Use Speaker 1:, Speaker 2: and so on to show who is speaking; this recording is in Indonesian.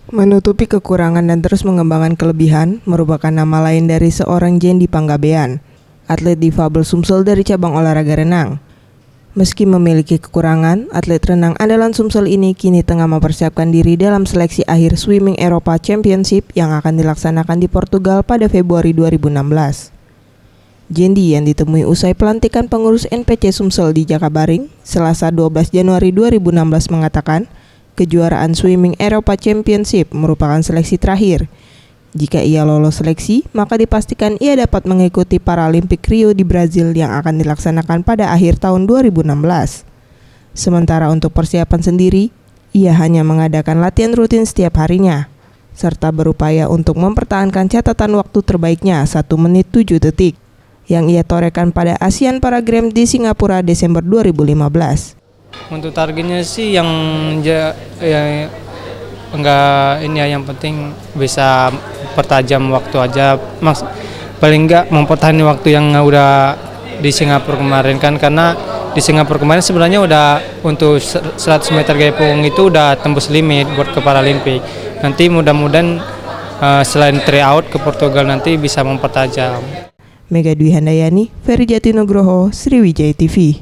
Speaker 1: Menutupi kekurangan dan terus mengembangkan kelebihan merupakan nama lain dari seorang Jendi Panggabean, atlet difabel Sumsel dari cabang olahraga renang. Meski memiliki kekurangan, atlet renang andalan Sumsel ini kini tengah mempersiapkan diri dalam seleksi akhir Swimming Eropa Championship yang akan dilaksanakan di Portugal pada Februari 2016. Jendi yang ditemui usai pelantikan pengurus NPC Sumsel di Jakabaring, Selasa 12 Januari 2016 mengatakan, kejuaraan Swimming Eropa Championship merupakan seleksi terakhir. Jika ia lolos seleksi, maka dipastikan ia dapat mengikuti Paralimpik Rio di Brazil yang akan dilaksanakan pada akhir tahun 2016. Sementara untuk persiapan sendiri, ia hanya mengadakan latihan rutin setiap harinya, serta berupaya untuk mempertahankan catatan waktu terbaiknya 1 menit 7 detik, yang ia torehkan pada Asian Para Games di Singapura Desember 2015.
Speaker 2: Untuk targetnya sih yang yang penting bisa pertajam waktu aja, paling enggak mempertahankan waktu yang udah di Singapura kemarin kan, karena di Singapura kemarin sebenarnya udah untuk 100 meter gaya punggung itu udah tembus limit buat ke Paralimpik. Nanti mudah-mudahan selain tryout ke Portugal nanti bisa mempertajam.
Speaker 1: Mega Dwi Handayani, Ferry Jatinugroho, Sriwijaya TV.